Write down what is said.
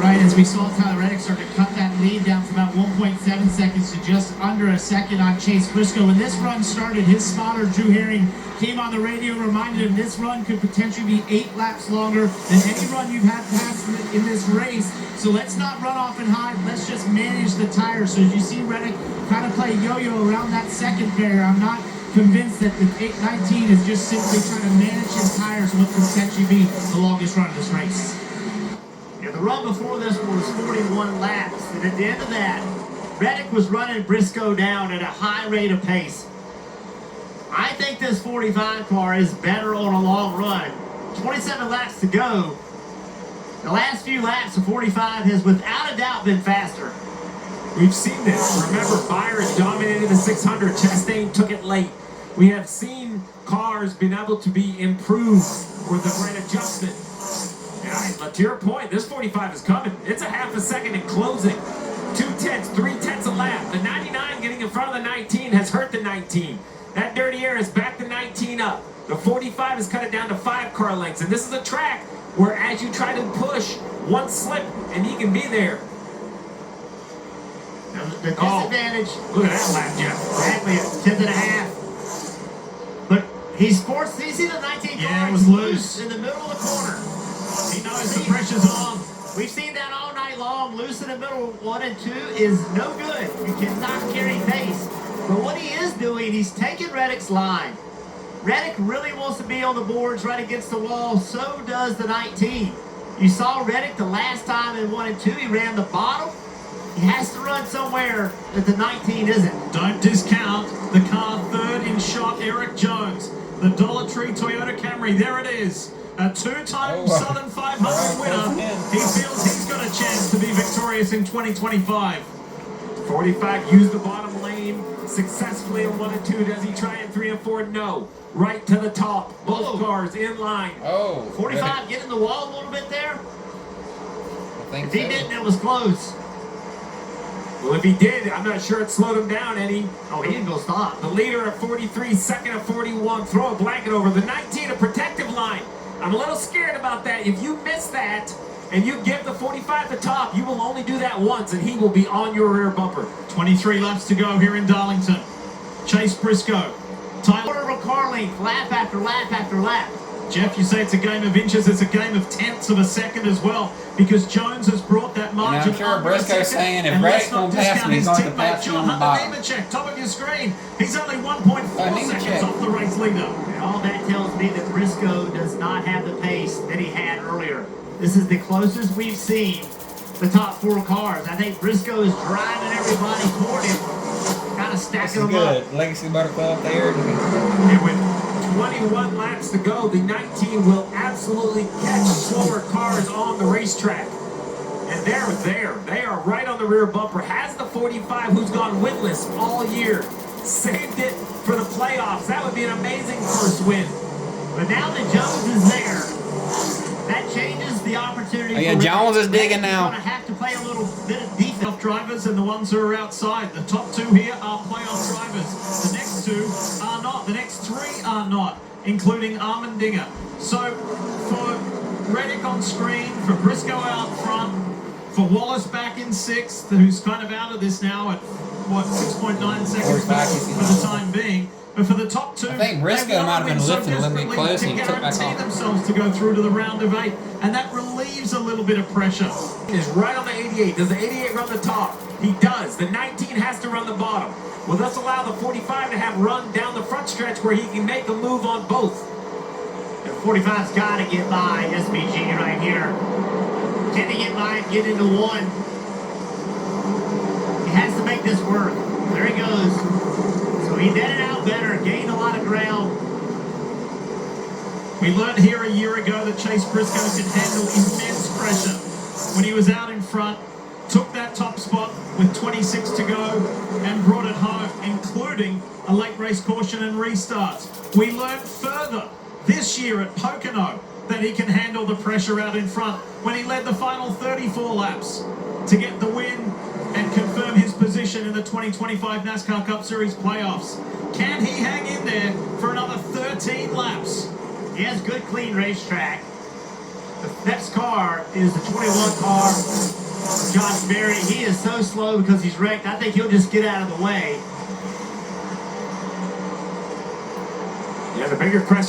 Right, as we saw Tyler Reddick start to cut that lead down from about 1.7 seconds to just under a second on Chase Briscoe. When this run started, his spotter, Drew Herring, came on the radio, reminded him this run could potentially be 8 laps longer than any run you've had past in this race. So let's not run off and hide. Let's just manage the tires. So as you see Reddick kind of play yo-yo around that second barrier, I'm not convinced that the 19 is just simply trying to manage his tires and what could potentially be the longest run of this race. Yeah, the run before this was 41 laps, and at the end of that, Reddick was running Briscoe down at a high rate of pace. I think this 45 car is better on a long run. 27 laps to go. The last few laps of 45 has without a doubt been faster. We've seen this. Remember, Byron dominated the 600. Chastain took it late. We have seen cars being able to be improved with the right adjustment. Yeah, but to your point, this 45 is coming. It's a half a second in closing. 2/10, 3/10 a lap. The 99 getting in front of the 19 has hurt the 19. That dirty air has backed the 19 up. The 45 has cut it down to 5 car lengths. And this is a track where as you try to push, one slip and he can be there. Now, the disadvantage. Look at that lap, Jeff. Exactly, a 10th and a half. But he's forced, you see the 19 car? Yeah, it was loose in the middle of the corner. He knows the pressure's on. We've seen that all night long. Loose in the middle, 1 and 2 is no good. You cannot carry pace. But what he is doing, he's taking Reddick's line. Reddick really wants to be on the boards right against the wall. So does the 19. You saw Reddick the last time in 1 and 2. He ran the bottom. He has to run somewhere that the 19 isn't. Don't discount the car third in shot, Eric Jones. The Dollar Tree Toyota Camry, there it is. A 2-time Southern 500 winner. He feels he's got a chance to be victorious in 2025. 45 used the bottom lane successfully in 1 and 2. Does he try in 3 and 4? No. Right to the top. Both cars in line. 45 getting the wall a little bit there. I think If he didn't, it was close. Well, if he did, I'm not sure it slowed him down any. Oh, he didn't go stop. The leader at 43, second at 41. Throw a blanket over. The 19, a protective line. I'm a little scared about that. If you miss that and you give the 45 the top, you will only do that once and he will be on your rear bumper. 23 laps to go here in Darlington. Chase Briscoe. Tyler. Quarter of a car length, lap after lap after lap. Jeff, you say it's a game of inches. It's a game of tenths of a second as well, because Jones has brought that margin. I'm sure Briscoe's saying if Reddick's going to pass me, he's going to pass me on the bottom. Nemechek, top of your screen. He's only 1.4 seconds off the race leader. And all that tells me that Briscoe does not have the pace that he had earlier. This is the closest we've seen the top 4 cars. I think Briscoe is driving everybody toward him, kind of stacking them up. Legacy Butterfly there. And with 21 laps to go, the 19 will absolutely catch slower cars on the racetrack. And they're there. They are right on the rear bumper. Has the 45, who's gone winless all year, saved it for the playoffs. That would be an amazing first win. But now that Jones is there, that changes the opportunity. Oh, yeah, Jones is digging now. He's going to have to play a little bit of defense. Drivers and the ones who are outside. The top 2 here are playoff drivers. The next 2 are not. The next 3 are not, including Armendinger. So for Reddick on screen, for Briscoe out front, for Wallace back in 6th, who's kind of out of this now at, what, 6.9 seconds for the time being. But for the top 2, I think Briscoe might have been lifting a little bit close and he took back off. Themselves to go through to the round of 8, and that relieves a little bit of pressure. Is right on the 88. Does the 88 run the top? He does. The 19 has to run the bottom. Will this allow the 45 to have run down the front stretch where he can make a move on both? The 45's got to get by SBG right here. Can he get by and get into 1? He has to make this work. There he goes. So he netted out better, gained a lot of ground. We learned here a year ago that Chase Briscoe could handle immense pressure when he was out in front, took that top spot with 26 to go and brought it home, including a late race caution and restart. We learned further this year at Pocono that he can handle the pressure out in front when he led the final 34 laps to get the win and confirm his position in the 2025 NASCAR Cup Series playoffs. Can he hang in there for another 13 laps? He has good, clean racetrack. The next car is the 21 car Josh Berry. He is so slow because he's wrecked. I think he'll just get out of the way. Yeah, the bigger question